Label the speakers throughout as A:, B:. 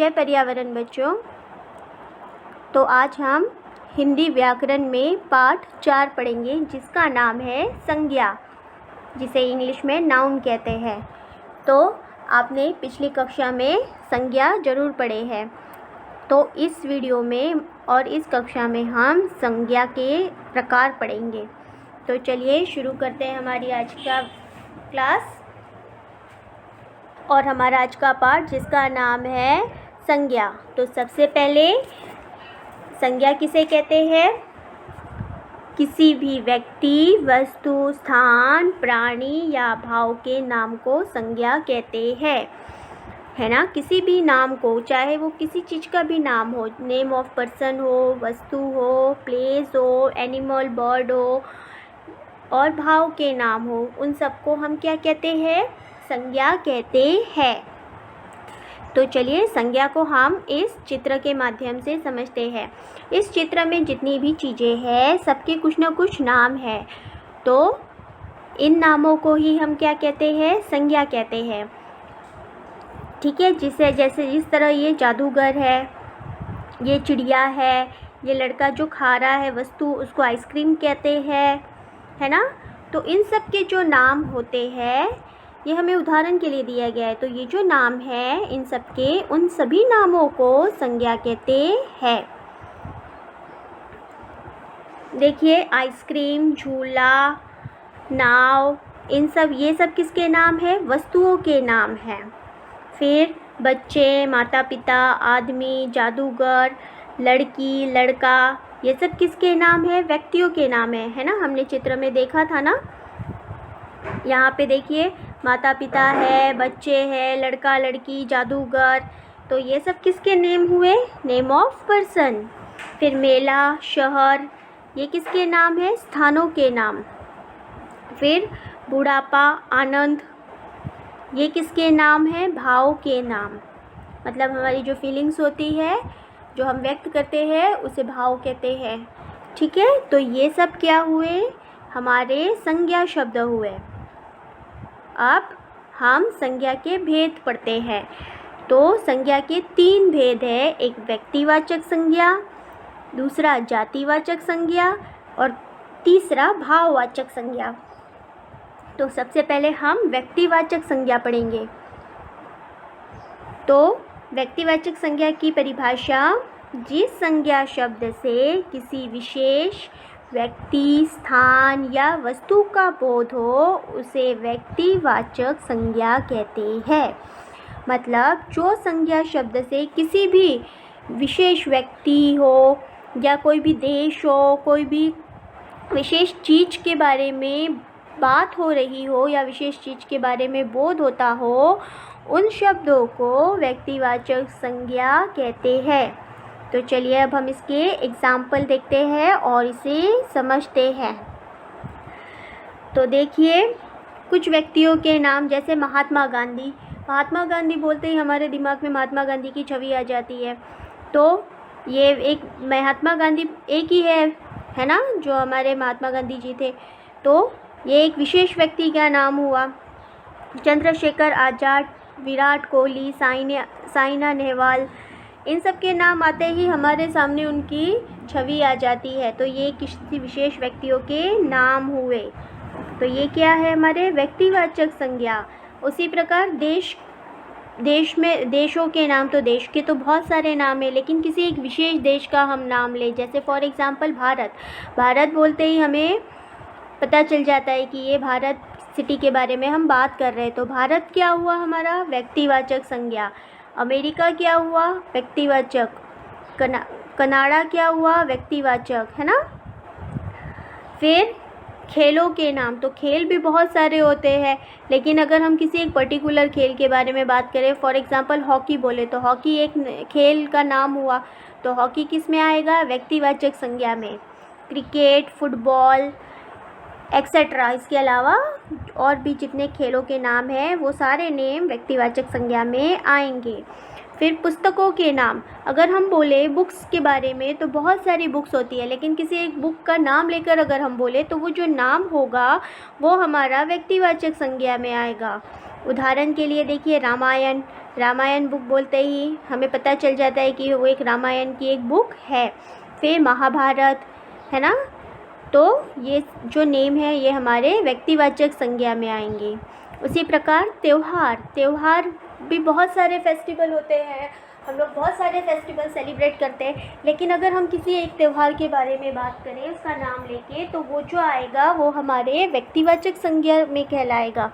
A: जय पर्यावरण बच्चों। तो आज हम हिंदी व्याकरण में पाठ 4 पढ़ेंगे, जिसका नाम है संज्ञा, जिसे इंग्लिश में नाउन कहते हैं। तो आपने पिछली कक्षा में संज्ञा ज़रूर पढ़े हैं। तो इस वीडियो में और इस कक्षा में हम संज्ञा के प्रकार पढ़ेंगे। तो चलिए शुरू करते हैं हमारी आज का क्लास और हमारा आज का पाठ, जिसका नाम है संज्ञा। तो सबसे पहले संज्ञा किसे कहते हैं? किसी भी व्यक्ति, वस्तु, स्थान, प्राणी या भाव के नाम को संज्ञा कहते हैं, है ना। किसी भी नाम को, चाहे वो किसी चीज़ का भी नाम हो, नेम ऑफ पर्सन हो, वस्तु हो, प्लेस हो, एनिमल, बर्ड हो और भाव के नाम हो, उन सबको हम क्या कहते हैं? संज्ञा कहते हैं। तो चलिए संज्ञा को हम इस चित्र के माध्यम से समझते हैं। इस चित्र में जितनी भी चीज़ें हैं, सबके कुछ ना कुछ नाम है। तो इन नामों को ही हम क्या कहते हैं? संज्ञा कहते हैं। ठीक है। जिस तरह ये जादूगर है, ये चिड़िया है, ये लड़का जो खा रहा है वस्तु, उसको आइसक्रीम कहते हैं, है ना। तो इन सब के जो नाम होते हैं, ये हमें उदाहरण के लिए दिया गया है। तो ये जो नाम है, इन सब के, उन सभी नामों को संज्ञा कहते हैं। देखिए, आइसक्रीम, झूला, नाव, ये सब किसके नाम है? वस्तुओं के नाम हैं। फिर बच्चे, माता पिता, आदमी, जादूगर, लड़की, लड़का, ये सब किसके नाम है? व्यक्तियों के नाम है ना। हमने चित्र में देखा था ना। यहाँ पे देखिए, माता पिता है, बच्चे हैं, लड़का लड़की, जादूगर, तो ये सब किसके नेम हुए? Name of person. फिर मेला, शहर, ये किसके नाम है? स्थानों के नाम। फिर बुढ़ापा, आनंद, ये किसके नाम है? भाव के नाम। मतलब हमारी जो फीलिंग्स होती है, जो हम व्यक्त करते हैं, उसे भाव कहते हैं। ठीक है। तो ये सब क्या हुए? हमारे संज्ञा शब्द हुए। अब हम संज्ञा के भेद पढ़ते हैं। तो संज्ञा के 3 भेद हैं। एक व्यक्तिवाचक संज्ञा, दूसरा जातिवाचक संज्ञा और तीसरा भाववाचक संज्ञा। तो सबसे पहले हम व्यक्तिवाचक संज्ञा पढ़ेंगे। तो व्यक्तिवाचक संज्ञा की परिभाषा: जिस संज्ञा शब्द से किसी विशेष व्यक्ति, स्थान या वस्तु का बोध हो, उसे व्यक्तिवाचक संज्ञा कहते हैं। मतलब जो संज्ञा शब्द से किसी भी विशेष व्यक्ति हो या कोई भी देश हो, कोई भी विशेष चीज़ के बारे में बात हो रही हो या विशेष चीज़ के बारे में बोध होता हो, उन शब्दों को व्यक्तिवाचक संज्ञा कहते हैं। तो चलिए अब हम इसके एग्जाम्पल देखते हैं और इसे समझते हैं। तो देखिए, कुछ व्यक्तियों के नाम, जैसे महात्मा गांधी। महात्मा गांधी बोलते ही हमारे दिमाग में महात्मा गांधी की छवि आ जाती है। तो ये एक महात्मा गांधी एक ही है ना, जो हमारे महात्मा गांधी जी थे। तो ये एक विशेष व्यक्ति का नाम हुआ। चंद्रशेखर आज़ाद, विराट कोहली, साइना नेहवाल, इन सब के नाम आते ही हमारे सामने उनकी छवि आ जाती है। तो ये किसी विशेष व्यक्तियों के नाम हुए। तो ये क्या है? हमारे व्यक्तिवाचक संज्ञा। उसी प्रकार देशों के नाम, तो देश के तो बहुत सारे नाम हैं, लेकिन किसी एक विशेष देश का हम नाम लें, जैसे फॉर एग्ज़ाम्पल भारत। भारत बोलते ही हमें पता चल जाता है कि ये भारत सिटी के बारे में हम बात कर रहे हैं। तो भारत क्या हुआ? हमारा व्यक्तिवाचक संज्ञा। अमेरिका क्या हुआ? व्यक्तिवाचक। कनाडा क्या हुआ? व्यक्तिवाचक, है ना। फिर खेलों के नाम, तो खेल भी बहुत सारे होते हैं, लेकिन अगर हम किसी एक पर्टिकुलर खेल के बारे में बात करें, फॉर एग्ज़ाम्पल हॉकी बोले, तो हॉकी एक खेल का नाम हुआ। तो हॉकी किस में आएगा? व्यक्तिवाचक संज्ञा में। Cricket, football, etcetera. इसके अलावा और भी जितने खेलों के नाम हैं, वो सारे नेम व्यक्तिवाचक संज्ञा में आएंगे। फिर पुस्तकों के नाम, अगर हम बोले बुक्स के बारे में, तो बहुत सारी बुक्स होती है, लेकिन किसी एक बुक का नाम लेकर अगर हम बोले, तो वो जो नाम होगा वो हमारा व्यक्तिवाचक संज्ञा में आएगा। उदाहरण के लिए देखिए रामायण, रामायण बुक बोलते ही हमें पता चल जाता है कि वो एक रामायण की एक बुक है। फिर महाभारत, है ना। तो ये जो नेम है ये हमारे व्यक्तिवाचक संज्ञा में आएंगे। उसी प्रकार त्यौहार, त्यौहार भी बहुत सारे फेस्टिवल होते हैं, हम लोग बहुत सारे फेस्टिवल सेलिब्रेट करते हैं, लेकिन अगर हम किसी एक त्यौहार के बारे में बात करें उसका नाम लेके, तो वो जो आएगा वो हमारे व्यक्तिवाचक संज्ञा में कहलाएगा।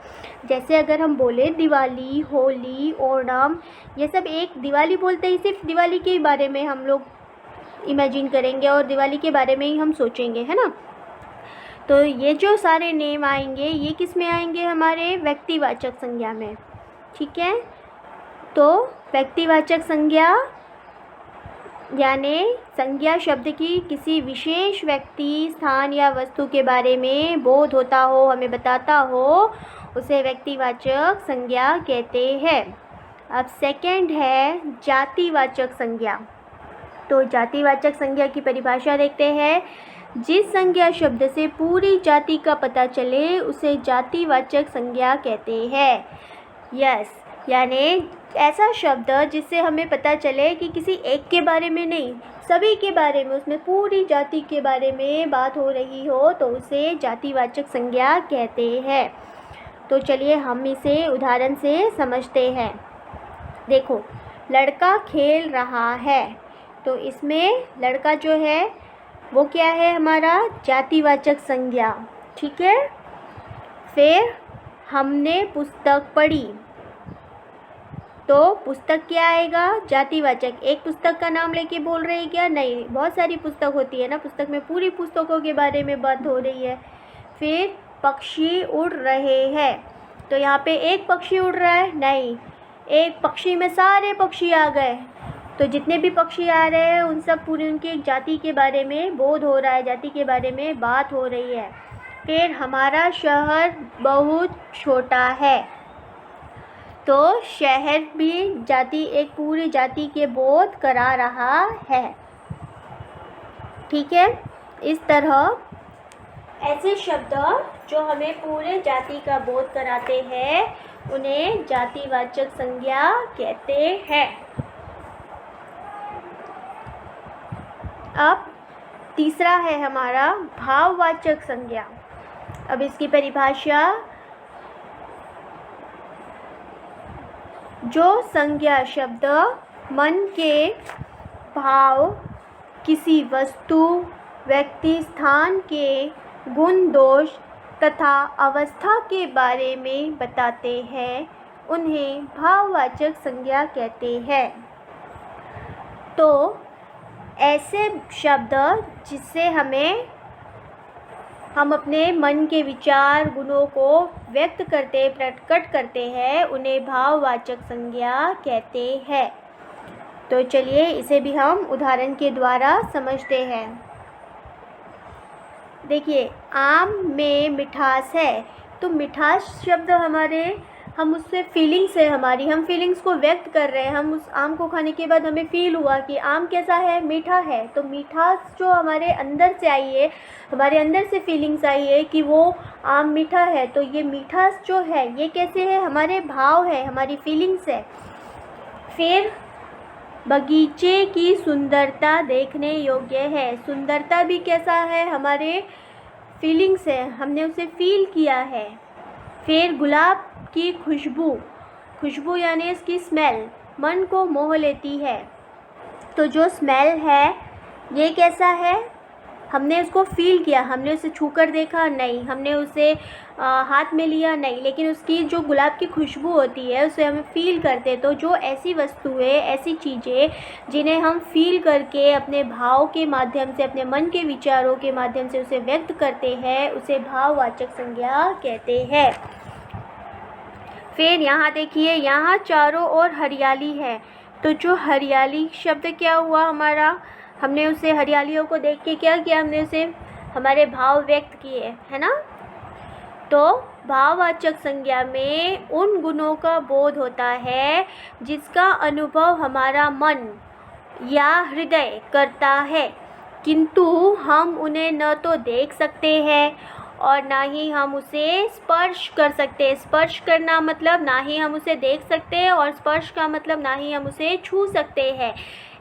A: जैसे अगर हम बोले दिवाली, होली, ओणम, ये सब एक, दिवाली बोलते ही सिर्फ दिवाली के बारे में हम लोग इमेजिन करेंगे और दिवाली के बारे में ही हम सोचेंगे, है ना। तो ये जो सारे नेम आएंगे ये किस में आएंगे, हमारे व्यक्तिवाचक संज्ञा में, ठीक है। तो व्यक्तिवाचक संज्ञा यानी संज्ञा शब्द की किसी विशेष व्यक्ति, स्थान या वस्तु के बारे में बोध होता हो, हमें बताता हो, उसे व्यक्तिवाचक संज्ञा कहते हैं। अब सेकंड है जातिवाचक संज्ञा। तो जातिवाचक संज्ञा की परिभाषा देखते हैं। जिस संज्ञा शब्द से पूरी जाति का पता चले उसे जातिवाचक संज्ञा कहते हैं। यस, यानी ऐसा शब्द जिससे हमें पता चले कि किसी एक के बारे में नहीं, सभी के बारे में, उसमें पूरी जाति के बारे में बात हो रही हो, तो उसे जातिवाचक संज्ञा कहते हैं। तो चलिए हम इसे उदाहरण से समझते हैं। देखो, लड़का खेल रहा है, तो इसमें लड़का जो है वो क्या है, हमारा जातिवाचक संज्ञा, ठीक है। फिर हमने पुस्तक पढ़ी, तो पुस्तक क्या आएगा, जातिवाचक। एक पुस्तक का नाम लेके बोल रहे हैं क्या, नहीं, बहुत सारी पुस्तक होती है ना, पुस्तक में पूरी पुस्तकों के बारे में बात हो रही है। फिर पक्षी उड़ रहे हैं, तो यहाँ पे एक पक्षी उड़ रहा है, नहीं, एक पक्षी में सारे पक्षी आ गए, तो जितने भी पक्षी आ रहे हैं उन सब पूरी उनकी एक जाति के बारे में बोध हो रहा है, जाति के बारे में बात हो रही है। फिर हमारा शहर बहुत छोटा है, तो शहर भी जाति, एक पूरी जाति के बोध करा रहा है, ठीक है। इस तरह ऐसे शब्द जो हमें पूरे जाति का बोध कराते हैं उन्हें जातिवाचक संज्ञा कहते हैं। अब तीसरा है हमारा भाववाचक संज्ञा। अब इसकी परिभाषा, जो संज्ञा शब्द मन के भाव, किसी वस्तु, व्यक्ति, स्थान के गुण, दोष तथा अवस्था के बारे में बताते हैं उन्हें भाववाचक संज्ञा कहते हैं। तो ऐसे शब्द जिससे हम अपने मन के विचार, गुणों को व्यक्त करते, प्रकट करते हैं, उन्हें भाववाचक संज्ञा कहते हैं। तो चलिए इसे भी हम उदाहरण के द्वारा समझते हैं। देखिए, आम में मिठास है, तो मिठास शब्द हमारे, हम उससे फीलिंग्स है हमारी, हम फीलिंग्स को व्यक्त कर रहे हैं। हम उस आम को खाने के बाद हमें फ़ील हुआ कि आम कैसा है, मीठा है, तो मिठास जो हमारे अंदर से आई है, हमारे अंदर से फीलिंग्स आई है कि वो आम मीठा है, तो ये मिठास जो है ये कैसे है, हमारे भाव है, हमारी फीलिंग्स है। फिर बगीचे की सुंदरता देखने योग्य है, सुंदरता भी कैसा है, हमारे फीलिंग्स है, हमने उसे फील किया है। फिर गुलाब की खुशबू, खुशबू यानी इसकी स्मेल मन को मोह लेती है, तो जो स्मेल है ये कैसा है, हमने उसको फ़ील किया, हमने उसे छूकर देखा नहीं, हमने उसे हाथ में लिया नहीं, लेकिन उसकी जो गुलाब की खुशबू होती है उसे हम फ़ील करते। तो जो ऐसी वस्तुएं, ऐसी चीज़ें जिन्हें हम फ़ील करके अपने भाव के माध्यम से, अपने मन के विचारों के माध्यम से उसे व्यक्त करते हैं, उसे भाववाचक संज्ञा कहते हैं। फिर यहाँ देखिए, यहाँ चारों ओर हरियाली है, तो जो हरियाली शब्द क्या हुआ हमारा, हमने उसे हरियालियों को देख के क्या किया, हमने उसे हमारे भाव व्यक्त किए, है ना। तो भाववाचक संज्ञा में उन गुणों का बोध होता है जिसका अनुभव हमारा मन या हृदय करता है, किंतु हम उन्हें न तो देख सकते हैं और ना ही हम उसे स्पर्श कर सकते हैं। स्पर्श करना मतलब ना ही हम उसे देख सकते हैं, और स्पर्श का मतलब ना ही हम उसे छू सकते हैं।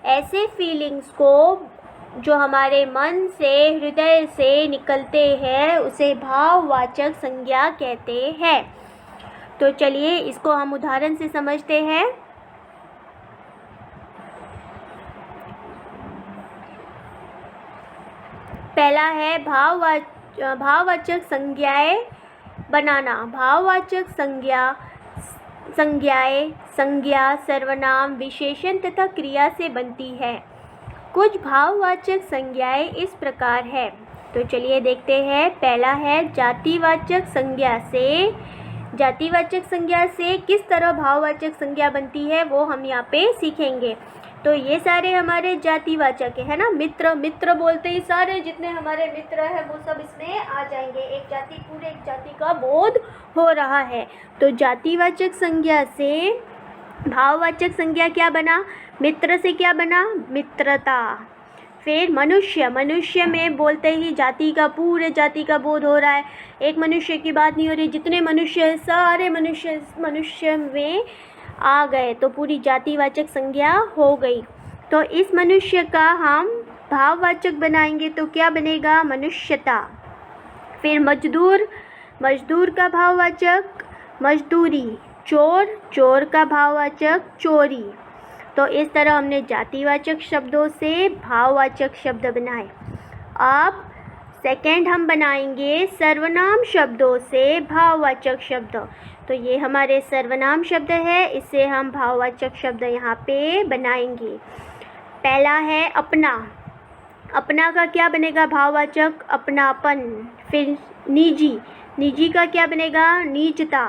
A: ऐसे फीलिंग्स को जो हमारे मन से, हृदय से निकलते हैं, उसे भाववाचक संज्ञा कहते हैं। तो चलिए इसको हम उदाहरण से समझते हैं। पहला है भाववाचक संज्ञाएं बनाना। भाववाचक संज्ञाएं संज्ञा, सर्वनाम, विशेषण तथा क्रिया से बनती है। कुछ भाववाचक संज्ञाएं इस प्रकार है। तो चलिए देखते हैं। पहला है जातिवाचक संज्ञा से। जातिवाचक संज्ञा से किस तरह भाववाचक संज्ञा बनती है वो हम यहाँ पे सीखेंगे। तो ये सारे हमारे जातिवाचक है ना। मित्र, मित्र बोलते ही सारे जितने हमारे मित्र हैं वो सब इसमें आ जाएंगे। एक जाति, पूरे एक जाति का बोध हो रहा है। तो जातिवाचक संज्ञा से भाववाचक संज्ञा क्या बना? मित्र से क्या बना? मित्रता। फिर मनुष्य, मनुष्य में बोलते ही जाति का, पूरे जाति का बोध हो रहा है। एक मनुष्य की बात नहीं हो रही, जितने मनुष्य हैं सारे मनुष्य में आ गए, तो पूरी जातिवाचक संज्ञा हो गई। तो इस मनुष्य का हम भाववाचक बनाएंगे तो क्या बनेगा? मनुष्यता। फिर मजदूर, मजदूर का भाववाचक मजदूरी। चोर, चोर का भाववाचक चोरी। तो इस तरह हमने जातिवाचक शब्दों से भाववाचक शब्द बनाए। अब सेकंड हम बनाएंगे सर्वनाम शब्दों से भाववाचक शब्द। तो ये हमारे सर्वनाम शब्द है, इससे हम भाववाचक शब्द यहाँ पे बनाएंगे। पहला है अपना। अपना का क्या बनेगा भाववाचक? अपनापन। फिर निजी, निजी का क्या बनेगा? निजता।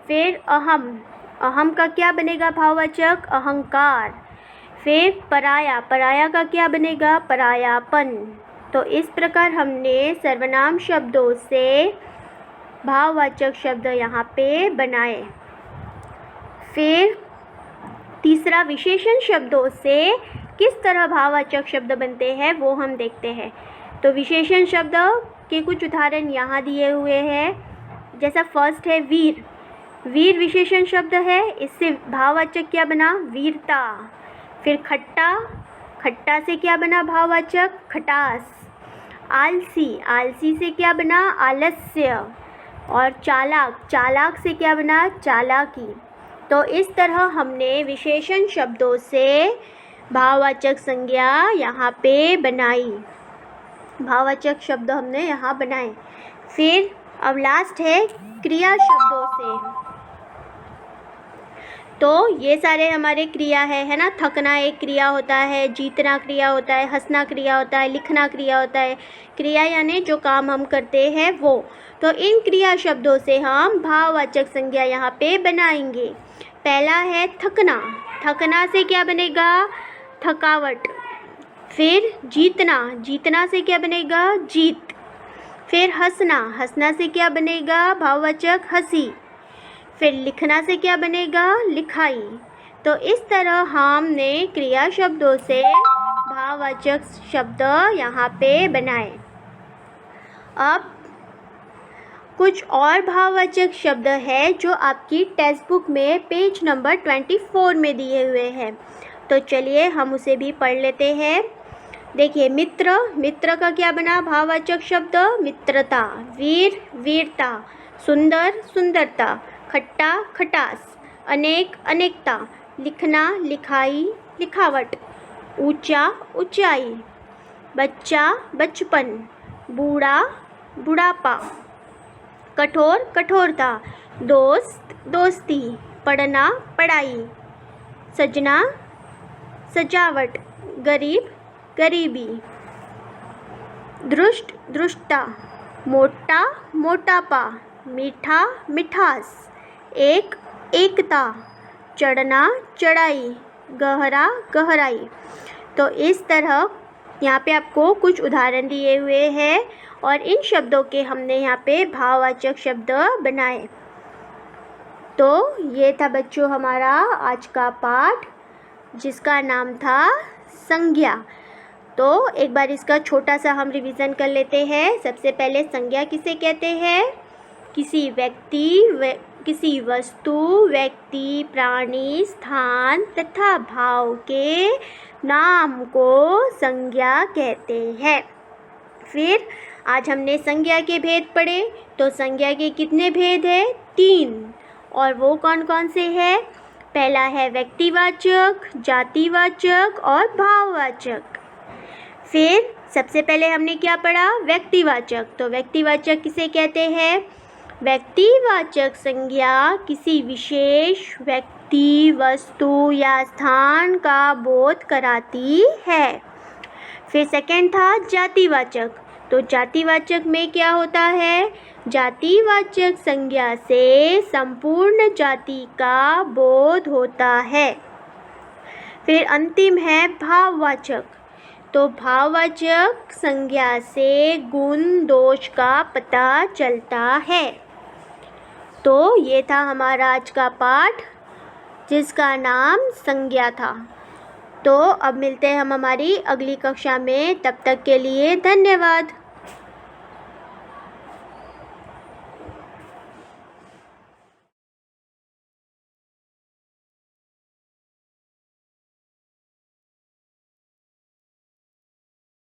A: फिर अहम, अहम का क्या बनेगा भाववाचक? अहंकार। फिर पराया, पराया का क्या बनेगा? परायापन। तो इस प्रकार हमने सर्वनाम शब्दों से भाववाचक शब्द यहाँ पे बनाए। फिर तीसरा, विशेषण शब्दों से किस तरह भाववाचक शब्द बनते हैं वो हम देखते हैं। तो विशेषण शब्द के कुछ उदाहरण यहाँ दिए हुए हैं। जैसा फर्स्ट है वीर। वीर विशेषण शब्द है, इससे भाववाचक क्या बना? वीरता। फिर खट्टा, खट्टा से क्या बना भाववाचक? खटास। आलसी, आलसी से क्या बना? आलस्य। और चालाक, चालाक से क्या बना? चालाकी। तो इस तरह हमने विशेषण शब्दों से भाववाचक संज्ञा यहाँ पे बनाई। भाववाचक शब्द हमने यहाँ बनाए। फिर अब लास्ट है क्रिया शब्दों से। तो ये सारे हमारे क्रिया है ना। थकना एक क्रिया होता है, जीतना क्रिया होता है, हंसना क्रिया होता है, लिखना क्रिया होता है। क्रिया यानी जो काम हम करते हैं वो। तो इन क्रिया शब्दों से हम भाववाचक संज्ञा यहाँ पे बनाएंगे। पहला है थकना। थकना से क्या बनेगा? थकावट। फिर जीतना, जीतना से क्या बनेगा? जीत। फिर हंसना, हंसना से क्या बनेगा? भाववाचक हंसी। फिर लिखना से क्या बनेगा? लिखाई। तो इस तरह हमने क्रिया शब्दों से भाववाचक शब्द यहाँ पे बनाए। अब कुछ और भाववाचक शब्द है जो आपकी टेक्स्ट बुक में पेज नंबर 24 में दिए हुए हैं। तो चलिए हम उसे भी पढ़ लेते हैं। देखिए, मित्र, मित्र का क्या बना भाववाचक शब्द? मित्रता। वीर, वीरता। सुंदर, सुंदरता। खट्टा, खटास। अनेक, अनेकता। लिखना, लिखाई, लिखावट। ऊंचा, ऊंचाई। बच्चा, बचपन। बूढ़ा, बुढ़ापा। कठोर, कठोरता। दोस्त, दोस्ती। पढ़ना, पढ़ाई। सजना, सजावट। गरीब, गरीबी। दुष्ट, दुष्टता। मोटा, मोटापा। मीठा, मिठास। एक, एकता। चढ़ना, चढ़ाई। गहरा, गहराई। तो इस तरह यहाँ पे आपको कुछ उदाहरण दिए हुए हैं और इन शब्दों के हमने यहाँ पे भाववाचक शब्द बनाए। तो ये था बच्चों हमारा आज का पाठ, जिसका नाम था संज्ञा। तो एक बार इसका छोटा सा हम रिवीजन कर लेते हैं। सबसे पहले संज्ञा किसे कहते हैं? किसी किसी वस्तु, व्यक्ति, प्राणी, स्थान तथा भाव के नाम को संज्ञा कहते हैं। फिर आज हमने संज्ञा के भेद पढ़े। तो संज्ञा के कितने भेद हैं? 3। और वो कौन कौन से हैं? पहला है व्यक्तिवाचक, जातिवाचक और भाववाचक। फिर सबसे पहले हमने क्या पढ़ा? व्यक्तिवाचक। तो व्यक्तिवाचक किसे कहते हैं? व्यक्तिवाचक संज्ञा किसी विशेष व्यक्ति, वस्तु या स्थान का बोध कराती है। फिर सेकंड था जातिवाचक। तो जातिवाचक में क्या होता है? जातिवाचक संज्ञा से संपूर्ण जाति का बोध होता है। फिर अंतिम है भाववाचक। तो भाववाचक संज्ञा से गुण दोष का पता चलता है। तो ये था हमारा आज का पाठ जिसका नाम संज्ञा था। तो अब मिलते हैं हम हमारी अगली कक्षा में। तब तक के लिए धन्यवाद।